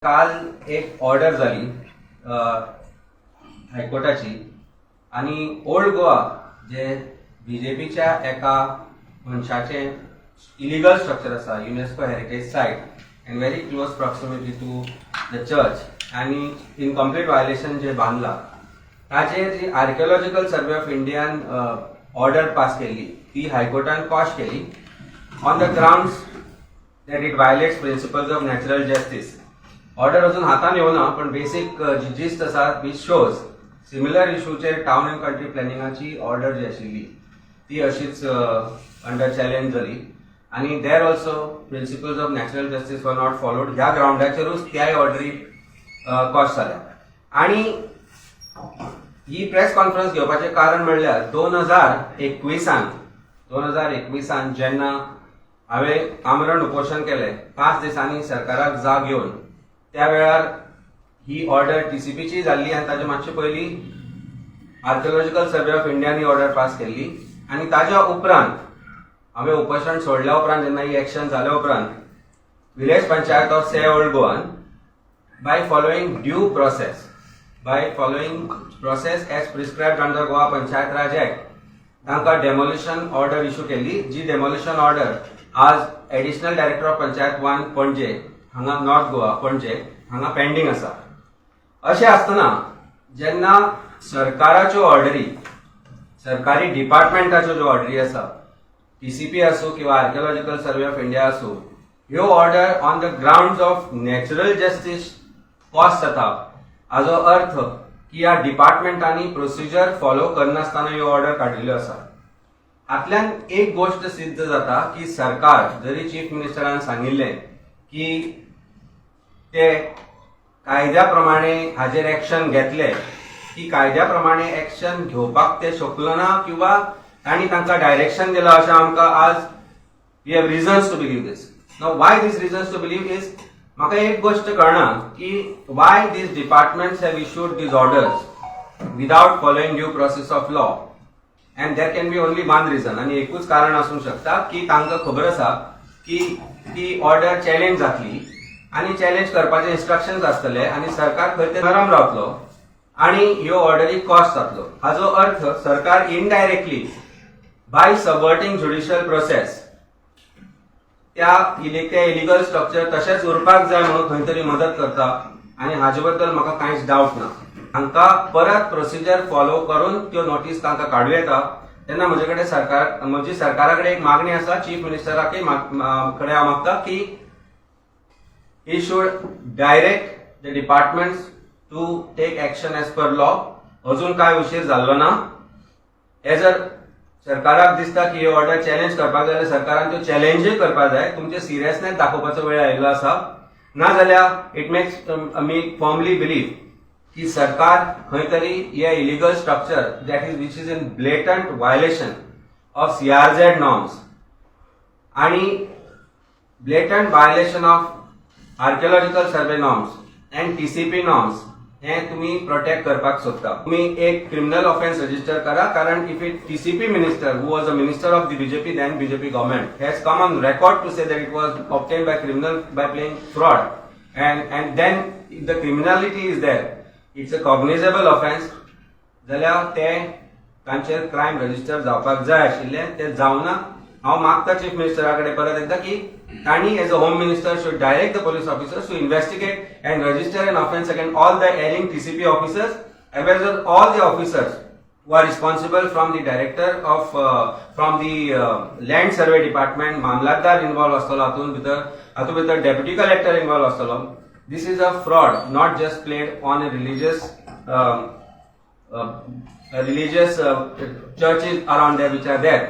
काल एक ऑर्डर झाली हायकोर्टाची आणि ओल्ड गोवा जे बीजेपीच्या एका मनशाचे इलिगल स्ट्रक्चर आसा UNESCO heritage site and very close proximity to the church आणि इन कम्प्लीट वायलेशन जे बांधला ताचेर जी आर्किओलॉजिकल सर्वे ऑफ इंडियान ऑर्डर पास केली ती हायकोर्टान क्वॉश केली on the grounds that it violates principles of natural justice. Order अजून हातान येवना पण बेसिक जी जिस्ट आसा विच शोज सिमिलर इश्यूचेर टाउन अँड कंट्री प्लॅनिंगाची ऑर्डर जी आशिल्ली ती अशीच अंडर चॅलेंज जाली आणि देर also principles of natural justice were not followed ह्या ग्राउंडाचेरूच त्याय ऑर्डरी कॉस्ट जाल्या. आणि ही प्रेस कॉन्फरन्स घेवपाचें कारण म्हणल्यार 2021 जेन्ना हांवें आमरण उपोशण केलें 5 दिसांनी सरकाराक जाग घेवन त्या वेळार ही ऑर्डर टीसीपीची जाल्ली आनी ताचे मातशे पयलीं archaeological survey of Indian he order pass केल्ली आनी ताच्या उपरांत हांवें उपोशण सोडल्या उपरांत जेन्ना ही एक्शन जाल्या उपरांत village panchayat of Se Old गोवान by following due process as prescribed under Goa panchayat Raj act तांकां डेमोलिशन ऑर्डर इश्यू केली जी डेमोलिशन ऑर्डर आज एडिशनल डायरेक्टर ऑफ पंचायत 1 पणजे हांगा नॉर्थ गोवा पणजे हांगा पेंडिंग आसा. अशें आसतना जेन्ना सरकाराच्यो ऑर्डरी सरकारी डिपार्टमेंटाच्यो ज्यो ऑर्डरी आसा टीसीपी आसूं किंवा आर्किओलॉजिकल सर्वे ऑफ इंडिया आसूं ह्यो order on the grounds of natural justice cost जाता हाजो अर्थ की ह्या डिपार्टमेंटांनी प्रोसिजर फॉलो करनासतना ह्यो ऑर्डर काडिल्ल्यो आसा. हातल्यान एक गोष्ट सिद्ध जाता की सरकार जरी चीफ मिनिस्टरान सांगिल्लें की ते कायद्या प्रमाणे हाजेर एक्शन घेतले की कायद्या प्रमाणे एक्शन घेवपाक ते शकलो ना किंवा तांणी तांकां डायरेक्शन दिलां अशें आमकां आज we have reasons to believe this. Now why these reasons to believe is म्हाका एक गोष्ट कळना की why these departments have issued these orders without following due process of law and there can be only one reason आणि एकूच कारण आसूंक शकता की तांकां खबर आसा की ती ऑर्डर चॅलेंज जातली आणि चॅलेंज करपाचे इन्स्ट्रक्शन्स आसतले आणि सरकार खंय ते नरम रावतलो आणि ह्यो ऑर्डरी कॉस्ट जातलो. हाजो अर्थ सरकार indirectly bye subverting judicial process त्या इलिगल स्ट्रक्चर तशेंच उरपाक जाय म्हणून खंय तरी मदत करता आणि हाजे बद्दल म्हाका कांयच डावट ना. तांकां परत प्रोसिजर फॉलो करून त्यो नोटीस तांकां काडूं येता तेन्ना म्हजे कडेन म्हजी सरकारा कडेन एक मागणी आसा चीफ मिनिस्टराकय कडेन हांव मागता की he should direct the departments to take action as per law. अजून काय उशीर जाल्लो ना. हे जर सरकाराक दिसता की ही ऑर्डर चॅलेंज करपाक जाय जाल्यार सरकारान त्यो चॅलेंजूय करपाक जाय. तुमचे सिरियसनेस दाखोवपाचो वेळ आयिल्लो आसा. ना जाल्यार it makes me firmly believe की सरकार खंय तरी हे illegal structure that is which is in blatant violation of CRZ norms आणि blatant violation of archaeological survey norms and TCP norms हे तुम्ही प्रोटेक्ट करपाक सोदता. तुम्ही एक क्रिमिनल ऑफेन्स रजिस्टर करा कारण if it TCP minister who was a minister of the BJP then BJP government has come on record to say that it was obtain by criminal by playing fraud and then if the criminality is there it's a cognizable offence जाल्यार ते तांचेर crime register जावपाक जाय आशिल्लें ते जावना. हांव मागता चीफ मिनिस्टरा कडेन परत एकदा की तांणी as a home minister should direct the police officers to investigate and register an offence against all the erring TCP officers as well as all the officers who are responsible from the director of from the land survey department मामलतदार involve आसतलो हातूंत भितर deputy collector involve आसतलो. This is a fraud not just played on a religious churches around there which are there.